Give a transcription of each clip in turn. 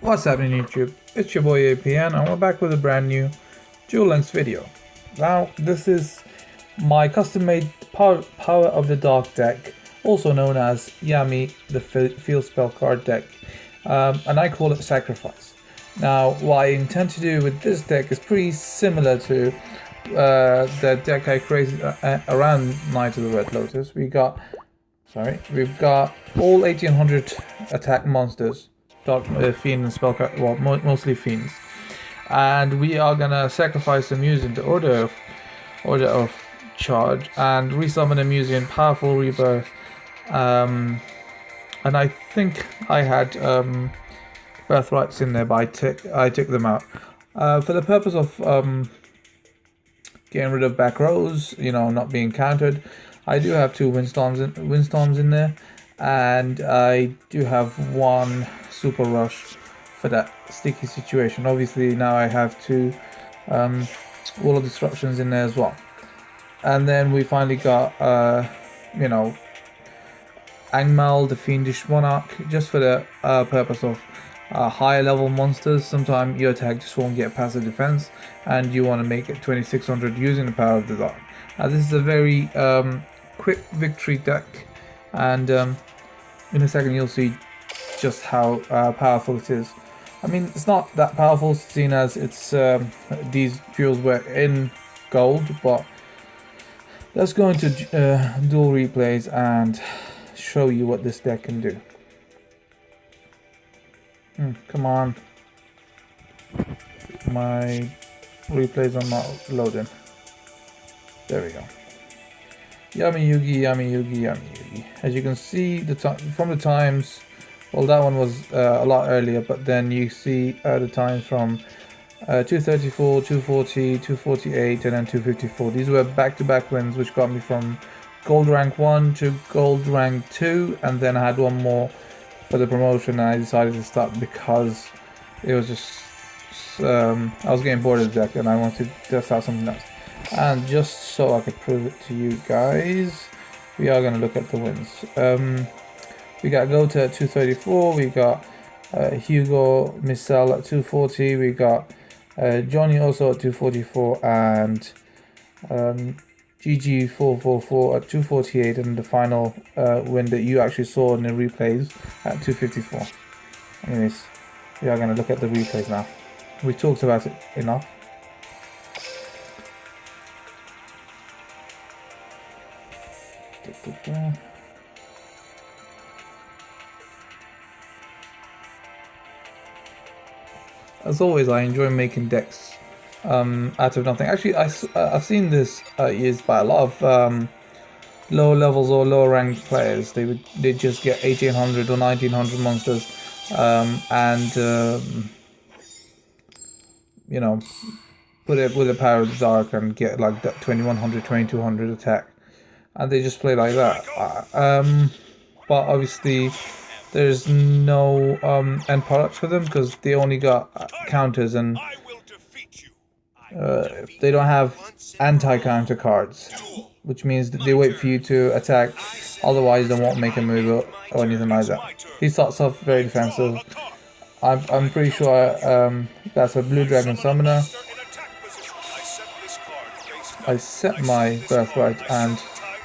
What's happening YouTube? It's your boy APN and we're back with a brand new Duel-Links video. Now this is my custom made Power of the Dark deck, also known as Yami the Field Spell card deck, and I call it Sacrifice. Now what I intend to do with this deck is pretty similar to the deck I created around Night of the Red Lotus. We've got all 1800 attack monsters, Dark Fiend and Spell card, well, mostly Fiends, and we are gonna sacrifice them using the order of charge and resummon them using Powerful Rebirth. And I think I had Birthrights in there, but I took them out for the purpose of getting rid of back rows, not being countered. I do have two windstorms in there, and I do have one super rush for that sticky situation. Obviously now I have two wall of disruptions in there as well. And then we finally got Angmal the Fiendish Monarch, just for the purpose of higher level monsters. Sometimes your attack just won't get past the defense and you want to make it 2600 using the Power of the Dark. Now this is a very quick victory deck, and in a second you'll see just how powerful it is. I mean, it's not that powerful seeing as it's these jewels were in gold, but let's go into dual replays and show you what this deck can do. Come on, my replays are not loading. There we go. Yami Yugi, Yami Yugi, Yami Yugi. As you can see, from the times, well, that one was a lot earlier, but then you see the times from 234, 240, 248, and then 254. These were back-to-back wins, which got me from gold rank 1 to gold rank 2, and then I had one more for the promotion, and I decided to stop because it was just I was getting bored of the deck and I wanted to test out something else. And just so I could prove it to you guys, we are going to look at the wins. We got Gota at 234, we got Hugo Missel at 240, we got Johnny also at 244, and GG444 at 248, and the final win that you actually saw in the replays at 254. Anyways, we are going to look at the replays now. We talked about it enough. As always, I enjoy making decks out of nothing. Actually, I've seen this used by a lot of lower levels or lower ranked players. They just get 1800 or 1900 monsters and put it with the Power of the Dark and get like that 2100, 2200 attack, and they just play like that. But obviously there's no end product for them because they only got counters, and they don't have anti-counter cards, which means that they wait for you to attack, otherwise they won't make a move or anything like that. He starts off very defensive. I'm pretty sure that's a Blue Dragon Summoner. I set my Birthright and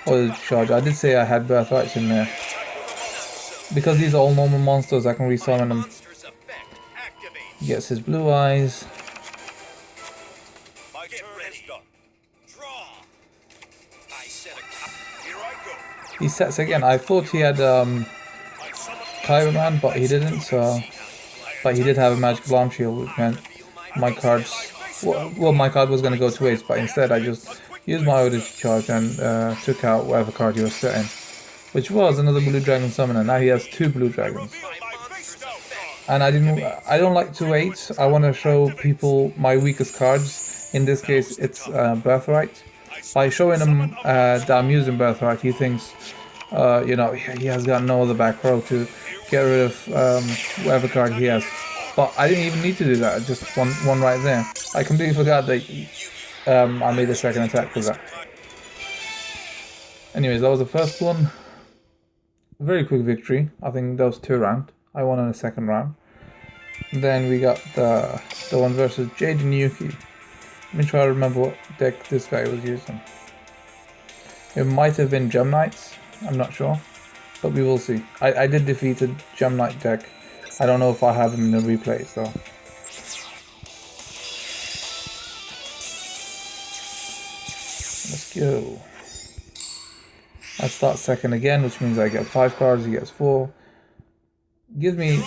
order to charge. I did say I had Birthrights in there. Because these are all normal monsters, I can resummon them. He gets his blue eyes. He sets again. I thought he had Kyberman, but he didn't. But he did have a magical arm shield, which meant my cards. Well, my card was going to go to waste, but instead I just used my order to charge and took out whatever card he was setting, which was another Blue Dragon Summoner. Now he has two Blue Dragons. And I don't like to wait. I want to show people my weakest cards. In this case, it's Birthright. By showing him that I'm using Birthright, he thinks, he has got no other back row to get rid of whatever card he has. But I didn't even need to do that. Just one right there. I completely forgot that I made a second attack with that. Anyways, that was the first one. Very quick victory. I think that was 2 rounds. I won in the second round. Then we got the one versus Jade and Yuki. Let me try to remember what deck this guy was using. It might have been Gem Knights, I'm not sure, but we will see. I did defeat a Gem Knight deck. I don't know if I have them in the replays though. Let's go. I start second again, which means I get 5 cards, he gets 4. Gives me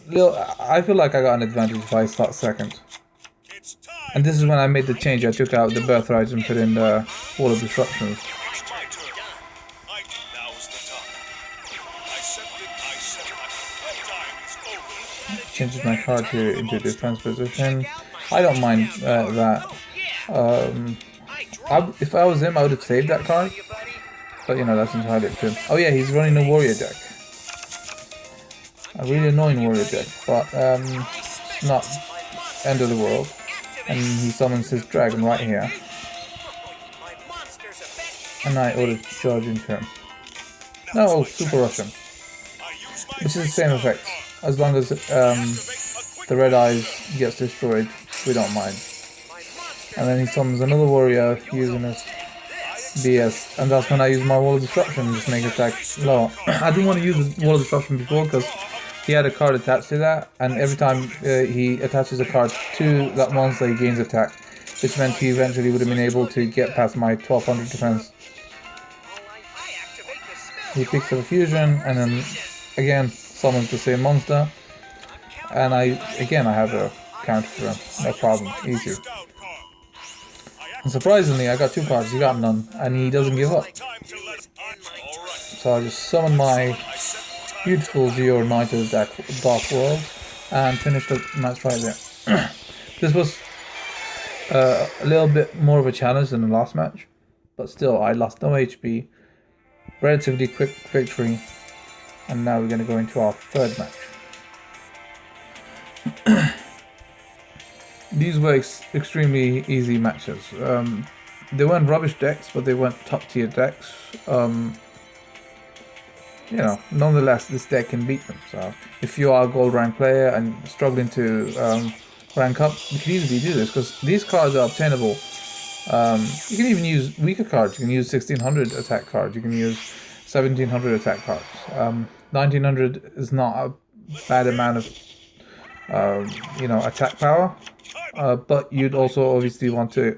little. I feel like I got an advantage if I start second. And this is when I made the change. I took out the Birthright and put in the Wall of Disruptions. Changes my card here into defense position. I don't mind that. If I was him, I would have saved that card. But you know, that's entirely up to him. Oh yeah, he's running a warrior deck. A really annoying warrior deck, but it's not end of the world. And he summons his dragon right here. And I order to charge into him. No, Super Russian. Which is the same effect. As long as the red eyes gets destroyed, we don't mind. And then he summons another warrior using his BS. And that's when I use my Wall of Disruption, just make attack lower. I didn't want to use the Wall of Disruption before because he had a card attached to that, and every time he attaches a card to that monster, he gains attack, which meant he eventually would have been able to get past my 1200 defense. He picks up a fusion, and then again summons the same monster, and I have a counter for him, no problem, easier. And surprisingly, I got 2 cards, he got none, and he doesn't give up. So I just summon my beautiful Zero Knight of the Dark World and finished the match right there. This was a little bit more of a challenge than the last match, but still I lost no HP, relatively quick victory, and now we're going to go into our third match. These were extremely easy matches. They weren't rubbish decks, but they weren't top tier decks. You know, nonetheless, this deck can beat them. So, if you are a gold rank player and struggling to rank up, you can easily do this because these cards are obtainable. You can even use weaker cards. You can use 1600 attack cards. You can use 1700 attack cards. 1900 is not a bad amount of, you know, attack power. But you'd also obviously want to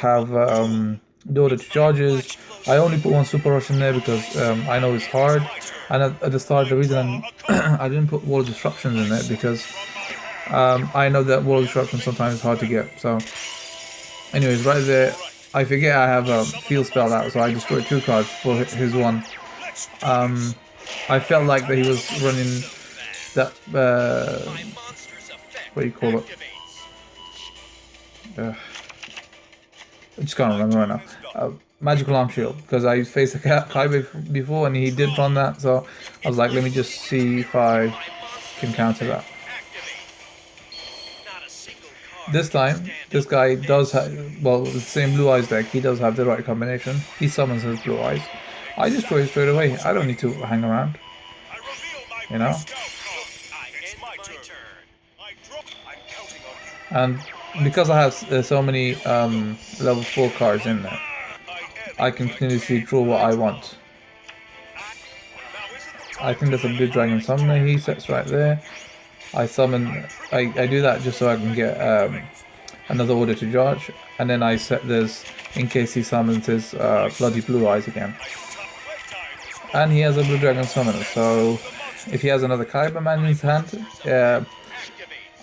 have the order to charges. I only put 1 Super Russian there because I know it's hard, and at the start the reason I didn't put Wall of Disruptions in there because I know that Wall of Disruption sometimes is hard to get. So anyways, right there, I forget I have a field spell out, so I destroyed 2 cards for his one. I felt like that he was running that, what do you call it? I just can't remember right now. Magical Arm Shield, because I faced a Kaiba before and he did run that, so I was like, let me just see if I can counter that. This time, this guy does have, well, the same Blue Eyes deck, he does have the right combination. He summons his Blue Eyes. I destroy it straight away. I don't need to hang around. You know? And because I have so many level 4 cards in there, I can continuously draw what I want. I think there's a Blue Dragon Summoner he sets right there. I summon, I do that just so I can get another order to charge, and then I set this in case he summons his bloody Blue Eyes again. And he has a Blue Dragon Summoner, so if he has another Kaiba man in his hand,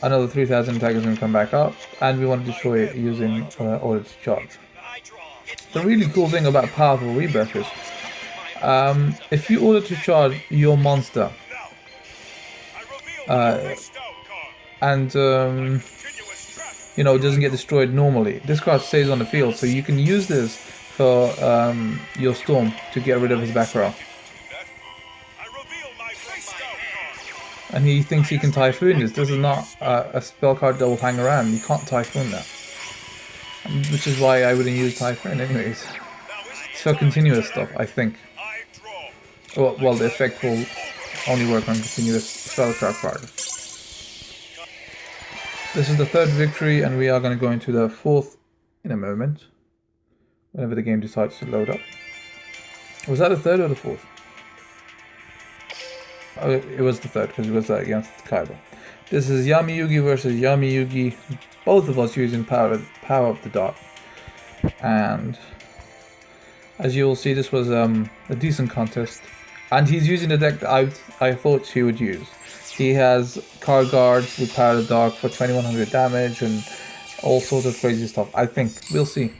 another 3000 attack is going to come back up, and we want to destroy it using order to charge. The really cool thing about powerful Rebirth is, if you order to charge your monster, and you know, it doesn't get destroyed normally, this card stays on the field, so you can use this for your Storm to get rid of his back row. And he thinks he can Typhoon this. This is not a spell card that will hang around. You can't Typhoon that. Which is why I wouldn't use Typhoon anyways. It's for continuous stuff, I think. Well, the effect will only work on continuous spell trap cards. This is the third victory, and we are going to go into the fourth in a moment, whenever the game decides to load up. Was that the third or the fourth? Oh, it was the third, because it was against Kaiba. This is Yami Yugi versus Yami Yugi, both of us using power of the dark. And as you will see, this was a decent contest. And he's using the deck that I thought he would use. He has card guards with power of the dark for 2100 damage and all sorts of crazy stuff. I think. We'll see.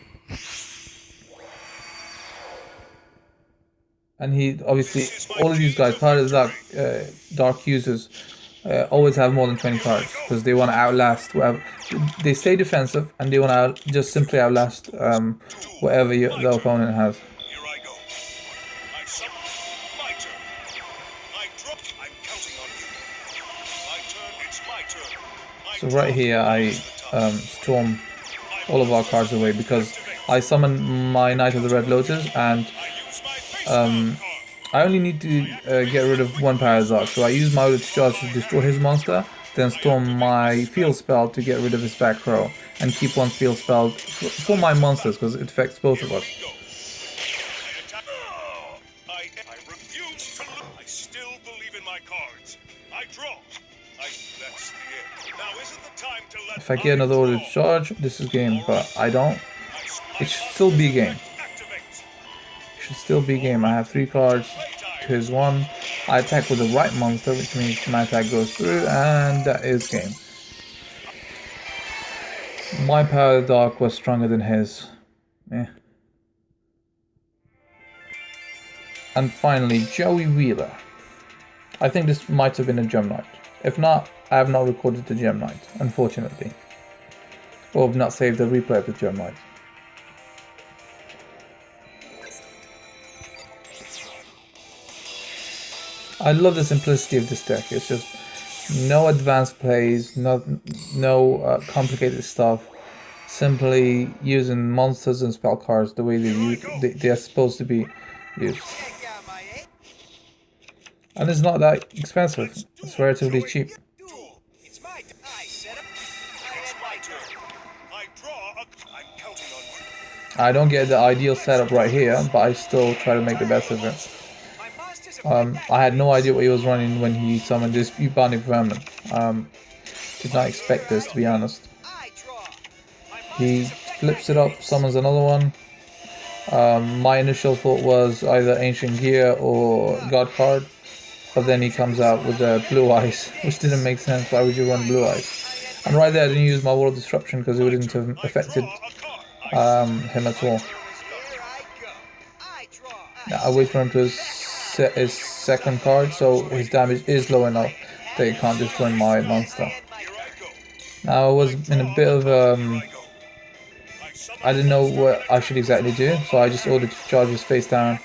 And he, obviously, all of these guys, power of the dark users, always have more than 20 cards because they want to outlast whatever. They stay defensive and they want to just simply outlast whatever the opponent has. So right here I storm all of our cards away because I summon my Knight of the Red Lotus, and I only need to get rid of one power dark. So I use my Order to Charge to destroy his monster, then storm my field spell to get rid of his back row, and keep one field spell for my monsters because it affects both of us. I still believe in my cards. I draw. That's the end. Now isn't the time to let If I get another Order to Charge, this is game, but I don't. It should still be game. It should still be game. I have 3 cards to his 1. I attack with the right monster, which means my attack goes through, and that is game. My power of the dark was stronger than his. Eh. And finally, Joey Wheeler. I think this might have been a Gem Knight. If not, I have not recorded the Gem Knight, unfortunately. Or have not saved the replay of the Gem Knight. I love the simplicity of this deck. It's just no advanced plays, no complicated stuff. Simply using monsters and spell cards the way they are supposed to be used. And it's not that expensive. It's relatively cheap. I don't get the ideal setup right here, but I still try to make the best of it. I had no idea what he was running when he summoned this Bubonic Vermin. Did not expect this, to be honest. He flips it up, summons another one. My initial thought was either Ancient Gear or God card, but then he comes out with the Blue Eyes, which didn't make sense. Why would you run Blue Eyes? And right there I didn't use my Wall of Disruption because it wouldn't have affected him at all. Now I wait for him to set his second card, so his damage is low enough that he can't destroy my monster. Now I was in a bit of I didn't know what I should exactly do, so I just ordered to charge his face down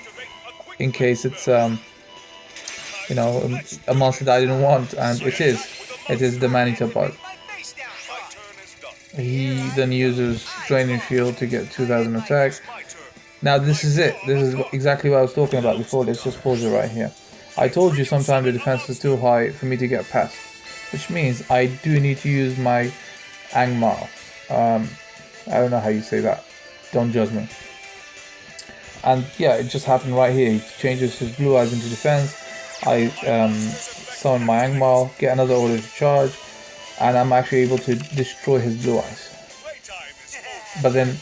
in case it's you know, a monster that I didn't want, and it is the Manita bug. He then uses Draining Shield to get 2000 attack. Now this is it. This is exactly what I was talking about before. Let's just pause it right here. I told you sometimes the defense is too high for me to get past, which means I do need to use my Angmar. I don't know how you say that. Don't judge me. And yeah, it just happened right here. He changes his Blue Eyes into defense. I summon my Angmar, get another Order to Charge, and I'm actually able to destroy his Blue Eyes. But then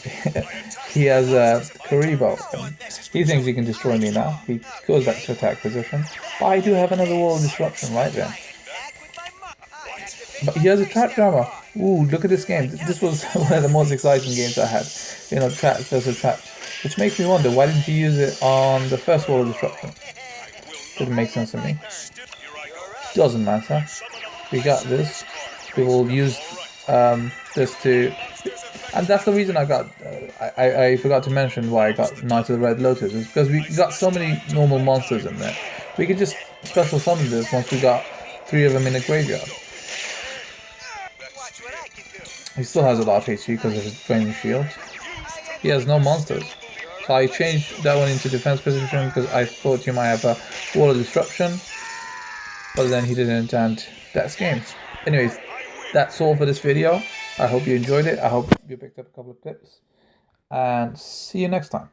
he has a Karibo. He thinks he can destroy me now. He goes back to attack position. But I do have another Wall of Disruption right there. But he has a Trap Jammer. Ooh, look at this game. This was one of the most exciting games I had. You know, traps versus traps. Which makes me wonder, why didn't he use it on the first Wall of Disruption? Didn't make sense to me. Doesn't matter. We got this. We will use this to... And that's the reason I got... I forgot to mention why I got Knight of the Red Lotus. Is because we got so many normal monsters in there. We could just special summon this once we got 3 of them in the graveyard. He still has a lot of HP because of his Draining Shield. He has no monsters. So I changed that one into defense position because I thought he might have a Wall of Disruption. But then he didn't, and that's game. Anyways, that's all for this video. I hope you enjoyed it. I hope you picked up a couple of tips. And see you next time.